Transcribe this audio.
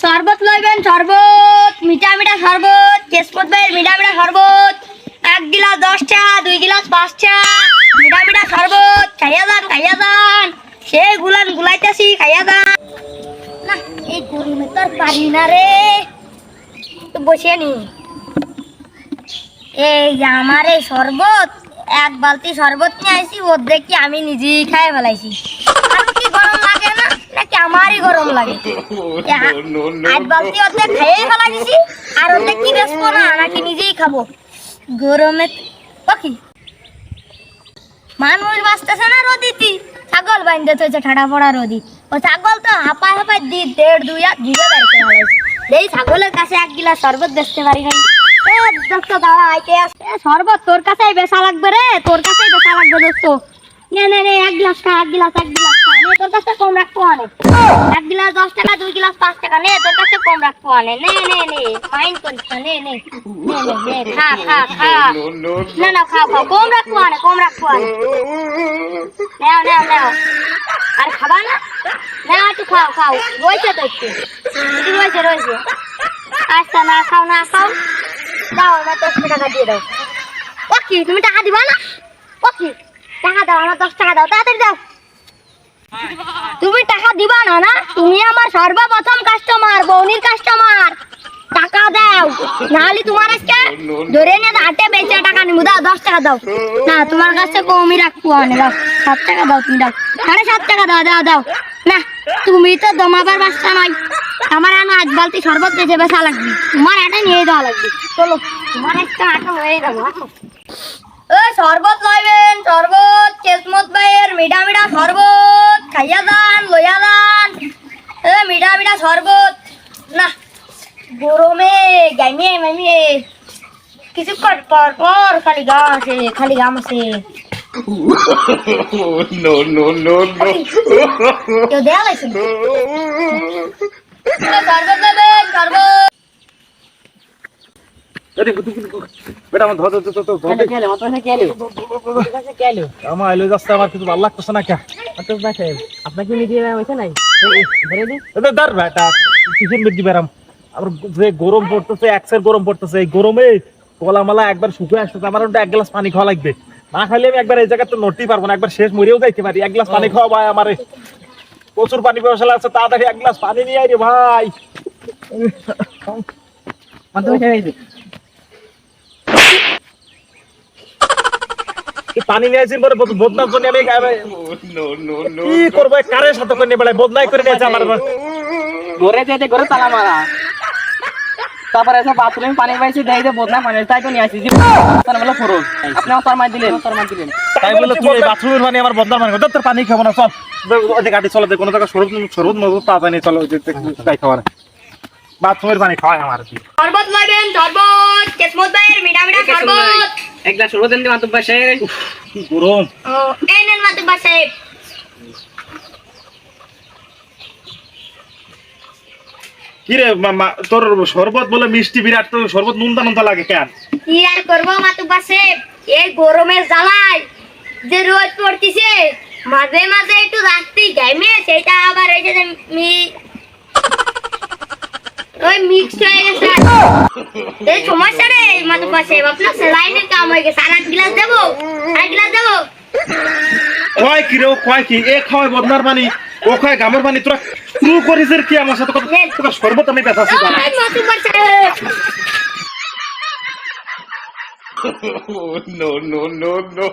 শরবত লইবেন, শরবত, মিঠা মিঠা শরবত, কেশপত ভাইয়ের মিঠা মিঠা শরবত। 1 গিলাস 10 টাকা, 2 গিলাস 5 টাকা, মিঠা মিঠা শরবত। খাইয়া যান, খাইয়া যান। সেই গুলান গুলাইতেছি, খাইয়া যান। না, এই গরমে তো আর পারি না রে। তো বসে নি। এই যে আমার এই শরবত, 1 বালতি শরবত নিয়ে আইছি, ওর দেখি আমি নিজেই খাই ফেলাইছি। আর কি গরম লাগে না নাকি আমারই গরম লাগে? 8 বালতি অর্ধেক খেয়েই ফেলা দিছি, আর অর্ধেক কি বেচবো না নাকি নিজেই খাবো? গরমে কি মানুষ বাঁচতেছে না রোদিতি, ছাগল বাইন্দে হয়েছে ঠাডা পড়া রোদি। ও ছাগল তো হাঁপায় হাঁপায় 1.5-2 হাত ভিজে বেড়াতে ফেলাইছে। এই ছাগলের কাছে 1 গিলাস শরবত বেচতে পারি নাই। শরবত তোর কাছেই বেচা লাগবে রে, তোর কাছেই বেচা লাগবে দোস্ত। নে নে নে, 1 গিলাস খা, 1 গিলাস খা। নে, তোর কাছে কম রাখবো আনে। 1 গিলাস 10 টাকা, 2 গিলাস 5 টাকা। নে, তোর কাছে কম রাখবো আনে। নে নে নে, মাইন্ড করিস না। নে নে নে নে, খা খা খা। না না, খাও খাও, কম রাখবো আনে, কম রাখবো আনে। নেও নেও নেও। আর খাবা না? নেও, একটু খাও খাও। রয়েছে তো একটু রয়েছে। আচ্ছা, না খাও না খাও। দাও, আমার 10 টাকা দিয়ে দাও। ও কি, তুমি টাকা দিবা না? ও কি, টাকা দাও, আমার 10 টাকা দাও, তাড়াতাড়ি দাও। তুমি টাকা দিবা না? না, তুমি আমার সর্বপ্রথম কাস্টমার, বৌনির কাস্টমার। টাকা দাও, নাহলে তোমার আজকে ধরে নিয়ে হাটে বেচে টাকা নিবো। দাও, 10 টাকা দাও। না, তোমার কাছে কমই রাখবো অনেক। দাও, 7 টাকা দাও, তুমি দাও। 7.5 টাকা দাও, দাও দাও। না, তুমি তো দমাবার বাচ্চা নয়। আমার এনে 1 বালতি শরবত বেচে বেচা লাগবে, তোমার হাটে নিয়ে যাওয়া লাগবে। চলো, তোমার একটা হাটে হয়ে যাবো। শরবত লইবেন, শরবত, কেসমত ভাইয়ের মিঠা মিঠা শরবত। খাইয়া যান, লইয়া যান। মিঠা মিঠা শরবত। না, গরমে গাইমিয়ে মাইমিয়ে কিছুক্ষণ পর পর খালি গাম আছে। No, no, no, no. কেউ দেয়া লাগছে না? শরবত লইবেন, শরবত। বেটা আমার ধর আমার এলো যাচ্ছে, আমার কিছু ভালো লাগতেছে না। কে আপনাকে মিডিয়া হয়েছে নাই? ধর বেটা, কিসের মির্জি বেরাম? আমার যে গরম পড়তেছে, একসের গরম পড়তেছে, এই গরমে গলা মালা একবার শুকিয়ে আসতেছে। আমার 1 গ্লাস পানি খাওয়া লাগবে। না খাইলে আমি একবার এই জায়গাতে নড়তেই পারবো না, একবার শেষ মরেও যাইতে পারি। 1 গ্লাস পানি খাওয়া ভাই, আমার প্রচুর পানি ব্যবসা আছে, তাড়াতাড়ি 1 গ্লাস পানি নিয়ে আয় রে ভাই। পানি নিয়ে আসি পরে বদনাম জন্য আমি কি করবো? কারের সাথে করে নিয়ে বেড়াই, বদনাই করে নিয়েছে আমার। ঘরে যেতে ঘরে তালা মারা, তারপরে এসে বাথরুমে পানি পাইছি, দেখে বদনা পানি, তাই তো নিয়ে আসি। বলে ফরজ, আপনি আমার মার দিলেন। তাই বলে তুই বাথরুমের পানি আমার বদনাম মানে তোর পানি খাবো না। চল ওই গাড়ি চলে, কোনো জায়গায় শরবত মজবুত পাওয়া যায়নি। চলো তাই খাওয়া না, বাথরুমের পানি খাওয়াই আমার। শরবত লইবেন, শরবত, কেসমত ভাইয়ের মিঠা মিঠা শরবত। 1 গ্লাস শরবত দেন মাতুব্বা সাহেব। কি গরম! ও, এই নেন মাতুব্বা সাহেব। কি রে তোর শরবত বলে মিষ্টি বিরাট, তোর শরবত নুনতা লাগে কেন? কি আর করবো মাতুব্বা সাহেব, এই গরমের জ্বালায় যে রোদ পড়তিছে, মাঝে মাঝে একটু রাত্রি ঘামে, সেটা আবার এই যে ওই মিক্স হয়ে গেছে। এই সমস্যা রে মাতুব্বা সাহেব, আপনার সেলাইনের কাম হয়ে গেছে। আর 1 গ্লাস দেবো, 1 গ্লাস দেবো। কয় কি রে, কয় কি? এ খাওয়াই বদনার পানি, ও খায় গামের পানি। তোরা শুরু করিস কি আমার সাথে? তোর শরবত আমি বেচাচ্ছি। মাতুব্বা সাহেব, No, no, no, no.